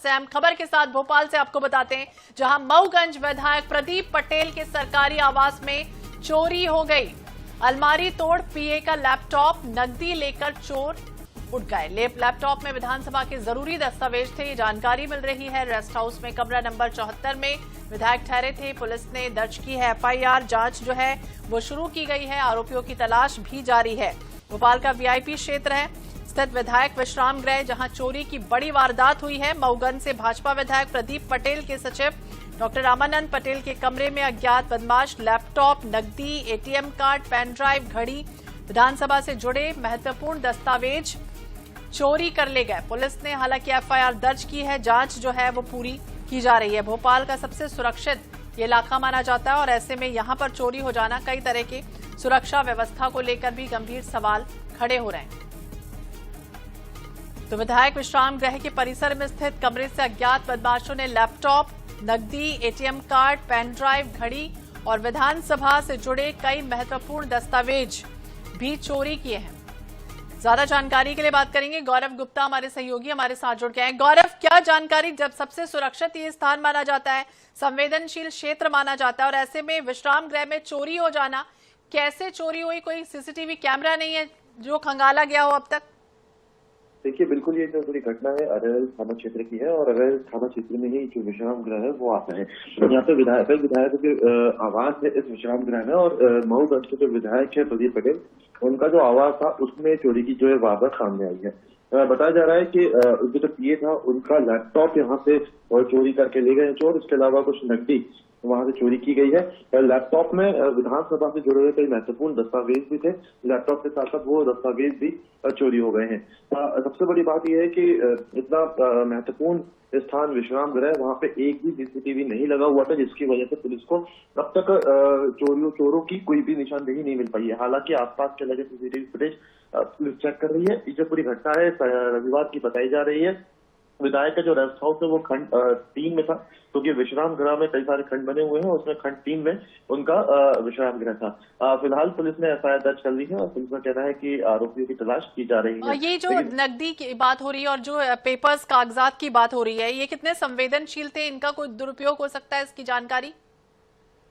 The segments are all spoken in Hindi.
सबसे अहम खबर के साथ भोपाल से आपको बताते हैं, जहां मऊगंज विधायक प्रदीप पटेल के सरकारी आवास में चोरी हो गई। अलमारी तोड़ पीए का लैपटॉप, नकदी लेकर चोर उठ गए। लैपटॉप में विधानसभा के जरूरी दस्तावेज थे, ये जानकारी मिल रही है। रेस्ट हाउस में कमरा नंबर 74 में विधायक ठहरे थे। पुलिस ने दर्ज की है एफआईआर। जांच जो है वो शुरू की गई है। आरोपियों की तलाश भी जारी है। भोपाल का वीआईपी क्षेत्र है स्थित विधायक विश्राम गृह, जहां चोरी की बड़ी वारदात हुई है। मऊगंज से भाजपा विधायक प्रदीप पटेल के सचिव डॉक्टर रामानंद पटेल के कमरे में अज्ञात बदमाश लैपटॉप, नकदी, एटीएम कार्ड, पेन ड्राइव, घड़ी, विधानसभा से जुड़े महत्वपूर्ण दस्तावेज चोरी कर ले गए। पुलिस ने हालांकि एफआईआर दर्ज की है। जांच जो है वो पूरी की जा रही है। भोपाल का सबसे सुरक्षित ये इलाका माना जाता है और ऐसे में यहां पर चोरी हो जाना, कई तरह के सुरक्षा व्यवस्था को लेकर भी गंभीर सवाल खड़े हो रहे हैं। तो विधायक विश्राम गृह के परिसर में स्थित कमरे से अज्ञात बदमाशों ने लैपटॉप, नकदी, एटीएम कार्ड, पेन ड्राइव, घड़ी और विधानसभा से जुड़े कई महत्वपूर्ण दस्तावेज भी चोरी किए हैं। ज्यादा जानकारी के लिए बात करेंगे। गौरव गुप्ता हमारे सहयोगी हमारे साथ जुड़ गए हैं। गौरव, क्या जानकारी, जब सबसे सुरक्षित ये स्थान माना जाता है, संवेदनशील क्षेत्र माना जाता है और ऐसे में विश्राम गृह में चोरी हो जाना, कैसे चोरी हुई? कोई सीसीटीवी कैमरा नहीं है जो खंगाला गया हो अब तक? देखिए, बिल्कुल ये जो पूरी घटना है अरैल थाना क्षेत्र की है और अरैल थाना क्षेत्र में ही जो विश्राम गृह है वो आता है। यहाँ पे विधायक के आवास है इस विश्राम गृह में और मऊगंज के जो विधायक है प्रदीप पटेल, उनका जो आवास था उसमें चोरी की जो है वारदात सामने आई है। बताया जा रहा है कि उनके जो पीए था उनका लैपटॉप यहाँ से चोरी करके ले गए चोर। इसके अलावा कुछ नकदी वहां से चोरी की गई है। लैपटॉप में विधानसभा से जुड़े हुए कई महत्वपूर्ण दस्तावेज भी थे। लैपटॉप के साथ साथ वो दस्तावेज भी चोरी हो गए हैं। सबसे बड़ी बात यह है कि इतना महत्वपूर्ण स्थान विश्राम गृह, वहां पे एक भी सीसीटीवी नहीं लगा हुआ था, जिसकी वजह से पुलिस को अब तक चोरों की कोई भी निशानदेही नहीं मिल पाई है। हालांकि आसपास के लगे सीसीटीवी फुटेज पुलिस चेक कर रही है। ये जो पूरी घटना है रविवार की बताई जा रही है। विधायक का जो रेस्ट हाउस है वो खंड 3 में था, क्योंकि विश्राम गृह में कई सारे खंड बने हुए हैं, उसमें खंड 3 में उनका विश्राम गृह था। फिलहाल पुलिस ने एफआईआर दर्ज कर ली है और पुलिस का कहना है कि आरोपियों की तलाश की जा रही है। ये जो नकदी की बात हो रही है और जो पेपर्स, कागजात की बात हो रही है, ये कितने संवेदनशील थे? इनका कोई दुरुपयोग हो सकता है, इसकी जानकारी?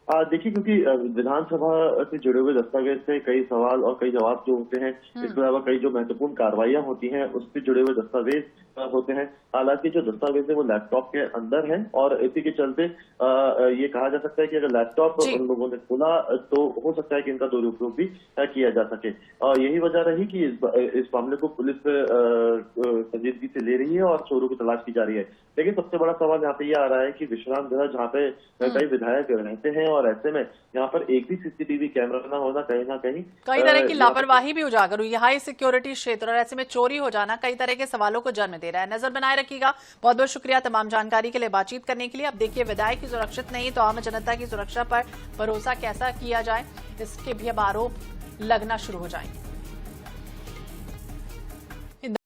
देखिए, क्योंकि विधानसभा से जुड़े हुए दस्तावेज से कई सवाल और कई जवाब जो होते हैं, इसके अलावा कई जो महत्वपूर्ण कार्रवाइयां होती हैं उससे जुड़े हुए दस्तावेज होते हैं। हालांकि जो दस्तावेज है वो लैपटॉप के अंदर है और इसी के चलते ये कहा जा सकता है कि अगर लैपटॉप उन लोगों ने खोला तो हो सकता है कि इनका दुरुपयोग भी किया जा सके। और यही वजह रही कि इस मामले को पुलिस संजीदगी से ले रही है और चोरों की तलाश की जा रही है। लेकिन सबसे बड़ा सवाल यहाँ पे ये आ रहा है कि विश्राम गृह जहाँ पे कई विधायक रहते हैं और ऐसे में यहाँ पर एक भी सीसीटीवी कैमरा न होना कहीं ना कहीं कई तरह की लापरवाही भी उजागर हुई। हाई सिक्योरिटी क्षेत्र और ऐसे में चोरी हो जाना कई तरह के सवालों को जन्म दे रहा है। नजर बनाए रखिएगा। बहुत बहुत शुक्रिया तमाम जानकारी के लिए, बातचीत करने के लिए। अब देखिए, विधायक की सुरक्षित नहीं तो आम जनता की सुरक्षा पर भरोसा कैसा किया जाए, इसके भी अब आरोप लगना शुरू हो जाएंगे।